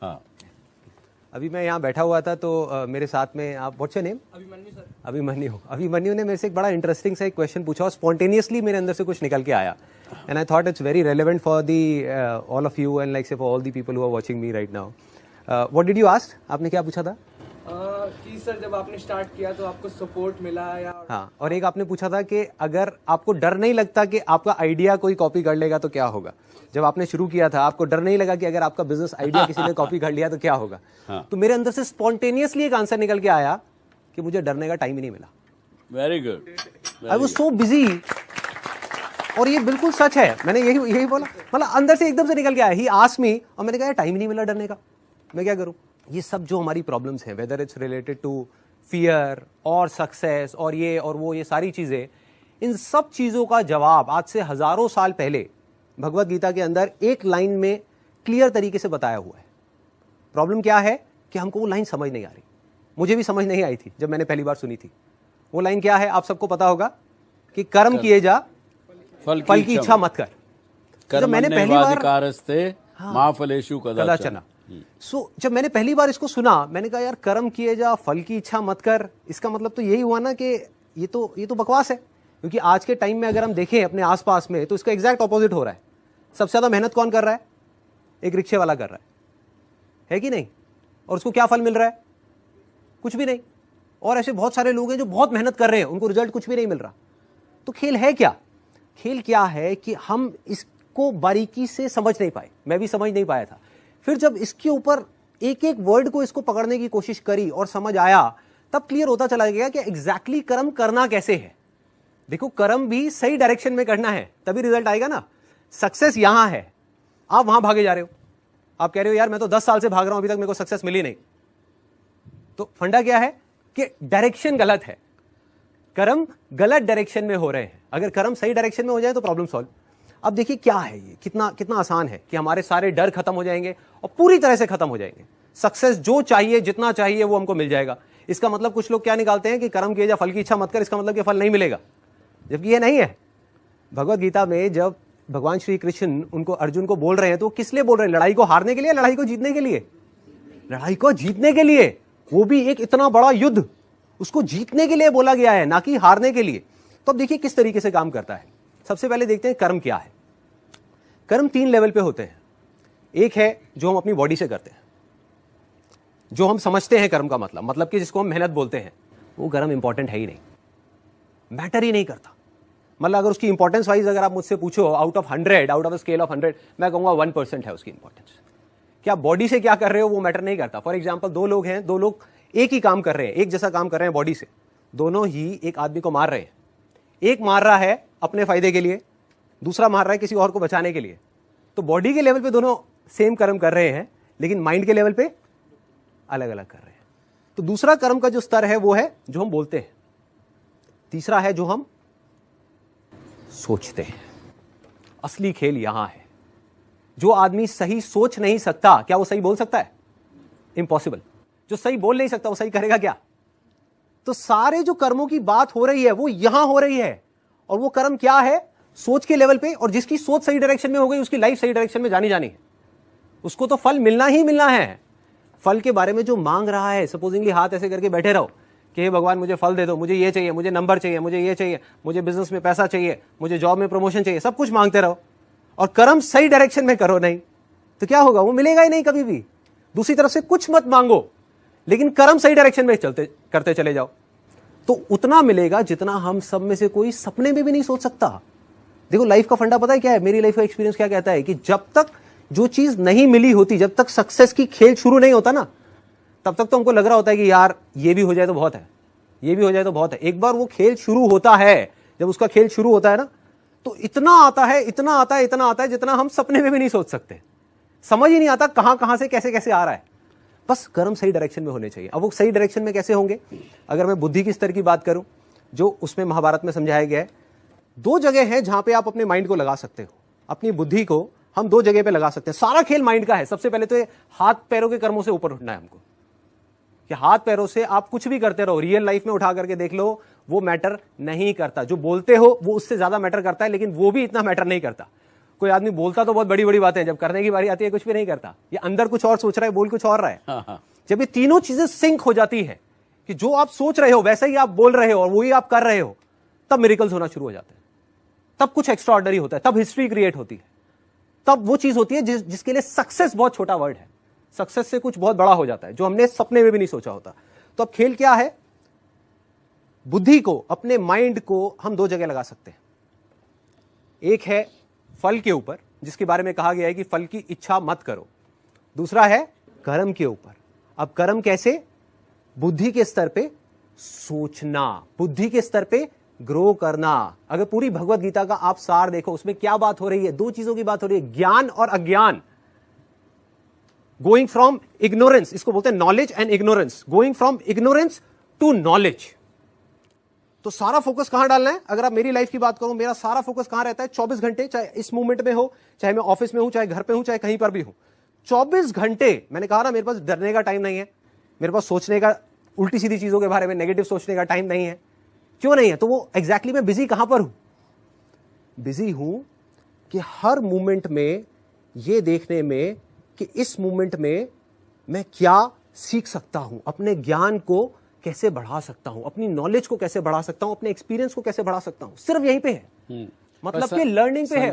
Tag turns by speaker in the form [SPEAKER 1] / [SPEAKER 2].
[SPEAKER 1] हाँ,
[SPEAKER 2] अभी मैं यहाँ बैठा हुआ था तो मेरे साथ में आप what's your name?
[SPEAKER 3] Abhimanyu sir.
[SPEAKER 2] Abhimanyu ने मेरे से एक बड़ा इंटरेस्टिंग सा एक क्वेश्चन पूछा और स्पॉन्टेनियसली मेरे अंदर से कुछ निकल के आया and I thought it's very relevant for the all of you and like say for all the people who are watching me right now. What did you ask? आपने क्या पूछा था?
[SPEAKER 3] कि सर जब आपने स्टार्ट किया तो आपको सपोर्ट मिला या?
[SPEAKER 2] हाँ, और एक आपने पूछा था कि अगर आपको डर नहीं लगता कि आपका आइडिया कोई कॉपी कर लेगा तो क्या होगा? जब आपने शुरू किया था आपको डर नहीं लगा कि अगर आपका बिजनेस आइडिया किसी ने कॉपी कर लिया तो क्या होगा?
[SPEAKER 1] हाँ.
[SPEAKER 2] तो मेरे अंदर से स्पॉन्टेनियसली एक आंसर निकल के आया कि मुझे डरने का टाइम ही नहीं मिला।
[SPEAKER 1] Very good.
[SPEAKER 2] I was so busy. और ये बिल्कुल सच है, मैंने यही बोला, मतलब अंदर से एकदम से निकल के आया। ही आस्क्ड मी और मैंने कहा टाइम ही नहीं मिला डरने का, मैं क्या करूं? ये सब जो हमारी प्रॉब्लम्स हैं, whether it's related to fear और सक्सेस और ये और वो, ये सारी चीजें, इन सब चीजों का जवाब आज से हजारों साल पहले भगवत गीता के अंदर एक लाइन में क्लियर तरीके से बताया हुआ है। प्रॉब्लम क्या है कि हमको वो लाइन समझ नहीं आ रही। मुझे भी समझ नहीं आई थी जब मैंने पहली बार सुनी थी। वो लाइन क्या है आप सबको पता होगा कि कर्म किए जा, फल की इच्छा मत कर। जब मैंने पहली बार
[SPEAKER 1] महाफलेषु कदाचन।
[SPEAKER 2] जब मैंने पहली बार इसको सुना, मैंने कहा यार कर्म किए जा, फल की इच्छा मत कर, इसका मतलब तो यही हुआ ना कि ये तो बकवास है। क्योंकि आज के टाइम में अगर हम देखें अपने आसपास में तो इसका एग्जैक्ट ऑपोजिट हो रहा है। सबसे ज्यादा मेहनत कौन कर रहा है? एक रिक्शे वाला कर रहा है कि नहीं? और उसको क्या फल मिल रहा है? कुछ भी नहीं। और ऐसे बहुत सारे लोग हैं जो बहुत मेहनत कर रहे हैं, उनको रिजल्ट कुछ भी नहीं मिल रहा। तो खेल है क्या? खेल क्या है कि हम इसको बारीकी से समझ नहीं पाए। मैं भी समझ नहीं पाया था। फिर जब इसके ऊपर एक एक वर्ड को इसको पकड़ने की कोशिश करी और समझ आया, तब क्लियर होता चला गया कि एग्जैक्टली कर्म करना कैसे है। देखो, कर्म भी सही डायरेक्शन में करना है तभी रिजल्ट आएगा ना। सक्सेस यहां है, आप वहां भागे जा रहे हो। आप कह रहे हो यार मैं तो 10 साल से भाग रहा हूं, अभी तक मेरे को सक्सेस मिली नहीं। तो फंडा क्या है कि डायरेक्शन गलत है। कर्म गलत डायरेक्शन में हो रहे हैं। अगर कर्म सही डायरेक्शन में हो जाए तो प्रॉब्लम सॉल्व। अब देखिए क्या है ये, कितना आसान है कि हमारे सारे डर खत्म हो जाएंगे और पूरी तरह से खत्म हो जाएंगे। सक्सेस जो चाहिए, जितना चाहिए वो हमको मिल जाएगा। इसका मतलब कुछ लोग क्या निकालते हैं कि कर्म किए जा, फल की इच्छा मत कर, इसका मतलब कि फल नहीं मिलेगा, जबकि ये नहीं है। भगवत गीता में जब भगवान श्री कृष्ण उनको अर्जुन को बोल रहे हैं तो किस लिए बोल रहे हैं? लड़ाई को हारने के लिए, लड़ाई को जीतने के लिए? लड़ाई को जीतने के लिए। वो भी एक इतना बड़ा युद्ध, उसको जीतने के लिए बोला गया है, ना कि हारने के लिए। तो अब देखिए किस तरीके से काम करता है। सबसे पहले देखते हैं कर्म क्या है। कर्म 3 लेवल पे होते हैं। एक है जो हम अपनी बॉडी से करते हैं, जो हम समझते हैं कर्म का मतलब कि जिसको हम मेहनत बोलते हैं। वो कर्म इंपॉर्टेंट है ही नहीं, मैटर ही नहीं करता। मतलब अगर उसकी इंपॉर्टेंस वाइज अगर आप मुझसे पूछो out of 100, out of scale of 100, मैं कहूंगा 1% है उसकी इंपॉर्टेंस। क्या बॉडी से क्या कर रहे हो वो मैटर नहीं करता। फॉर एग्जाम्पल, 2 लोग हैं, 2 लोग एक ही काम कर रहे हैं, एक जैसा काम कर रहे हैं बॉडी से, दोनों ही एक आदमी को मार रहे हैं। एक मार रहा है अपने फायदे के लिए, दूसरा मार रहा है किसी और को बचाने के लिए। तो बॉडी के लेवल पे दोनों सेम कर्म कर रहे हैं, लेकिन माइंड के लेवल पे अलग अलग कर रहे हैं। तो दूसरा कर्म का जो स्तर है वो है जो हम बोलते हैं। तीसरा है जो हम सोचते हैं। असली खेल यहां है। जो आदमी सही सोच नहीं सकता, क्या वो सही बोल सकता है? इम्पॉसिबल। जो सही बोल नहीं सकता वो सही करेगा क्या? तो सारे जो कर्मों की बात हो रही है वो यहां हो रही है। और वो कर्म क्या है? सोच के लेवल पे। और जिसकी सोच सही डायरेक्शन में हो गई, उसकी लाइफ सही डायरेक्शन में जानी है। उसको तो फल मिलना ही मिलना है। फल के बारे में जो मांग रहा है, सपोजिंगली हाथ ऐसे करके बैठे रहो कि हे भगवान मुझे फल दे दो, मुझे ये चाहिए, मुझे नंबर चाहिए, मुझे ये चाहिए, मुझे बिजनेस में पैसा चाहिए, मुझे जॉब में प्रमोशन चाहिए, सब कुछ मांगते रहो और कर्म सही डायरेक्शन में करो नहीं, तो क्या होगा? वो मिलेगा ही नहीं कभी भी। दूसरी तरफ से कुछ मत मांगो, लेकिन कर्म सही डायरेक्शन में करते चले जाओ, तो उतना मिलेगा जितना हम सब में से कोई सपने में भी नहीं सोच सकता। देखो, लाइफ का फंडा पता है क्या है? मेरी लाइफ का एक्सपीरियंस क्या कहता है कि जब तक जो चीज नहीं मिली होती, जब तक सक्सेस की खेल शुरू नहीं होता ना, तब तक तो हमको लग रहा होता है कि यार ये भी हो जाए तो बहुत है, ये भी हो जाए तो बहुत है। एक बार वो खेल शुरू होता है, जब उसका खेल शुरू होता है ना, तो इतना आता है, इतना आता है, इतना आता है जितना हम सपने में भी नहीं सोच सकते। समझ ही नहीं आता कहां से कैसे कैसे आ रहा है। बस कर्म सही डायरेक्शन में होने चाहिए। अब वो सही डायरेक्शन में कैसे होंगे? अगर मैं बुद्धि की स्तर की बात करूं, जो उसमें महाभारत में समझाया गया है, 2 जगह है जहां पे आप अपने माइंड को लगा सकते हो। अपनी बुद्धि को हम 2 जगह पे लगा सकते हैं। सारा खेल माइंड का है। सबसे पहले तो ये हाथ पैरों के कर्मों से ऊपर उठना है हमको, कि हाथ पैरों से आप कुछ भी करते रहो, रियल लाइफ में उठा करके देख लो, वो मैटर नहीं करता। जो बोलते हो वो उससे ज्यादा मैटर करता है, लेकिन वो भी इतना मैटर नहीं करता। कोई आदमी बोलता तो बहुत बड़ी बड़ी बातें, जब करने की बारी आती है कुछ भी नहीं करता, ये अंदर कुछ और सोच रहा है, बोल कुछ और रहा है।
[SPEAKER 1] हाँ हाँ
[SPEAKER 2] जब ये तीनों चीजें सिंक हो जाती है कि जो आप सोच रहे हो वैसा ही आप बोल रहे हो और वही आप कर रहे हो, तब मिरेकल्स होना शुरू हो जाते हैं, तब कुछ एक्स्ट्राऑर्डिनरी होता है, तब हिस्ट्री क्रिएट होती है, तब वो चीज होती है जिसके लिए सक्सेस बहुत छोटा वर्ड है, सक्सेस से कुछ बहुत बड़ा हो जाता है जो हमने सपने में भी नहीं सोचा होता। तो अब खेल क्या है? बुद्धि को, अपने माइंड को हम दो जगह लगा सकते हैं। एक है फल के ऊपर, जिसके बारे में कहा गया है कि फल की इच्छा मत करो। दूसरा है कर्म के ऊपर। अब कर्म कैसे? बुद्धि के स्तर पे सोचना, बुद्धि के स्तर पे ग्रो करना। अगर पूरी भगवत गीता का आप सार देखो, उसमें क्या बात हो रही है? दो चीजों की बात हो रही है, ज्ञान और अज्ञान। गोइंग फ्रॉम इग्नोरेंस, इसको बोलते हैं knowledge and ignorance, going from ignorance to knowledge. तो सारा फोकस कहां डालना है? अगर आप मेरी लाइफ की बात करो, मेरा सारा फोकस कहां रहता है? 24 घंटे, चाहे इस मूवमेंट में हो, चाहे मैं ऑफिस में हूं, चाहे घर पे हूं, चाहे कहीं पर भी हूं, 24 घंटे। मैंने कहा ना, मेरे पास डरने का टाइम नहीं है, मेरे पास सोचने का, उल्टी सीधी चीजों के बारे में नेगेटिव सोचने का टाइम नहीं है। क्यों नहीं है? तो वो एग्जैक्टली मैं बिजी कहां पर हूं? बिजी हूं कि हर मूवमेंट में ये देखने में कि इस मूवमेंट में मैं क्या सीख सकता हूं, अपने ज्ञान को कैसे बढ़ा सकता हूं, अपनी नॉलेज को कैसे बढ़ा सकता हूं, अपने एक्सपीरियंस को कैसे बढ़ा सकता हूं। सिर्फ यहीं पे है, मतलब कि लर्निंग पे है।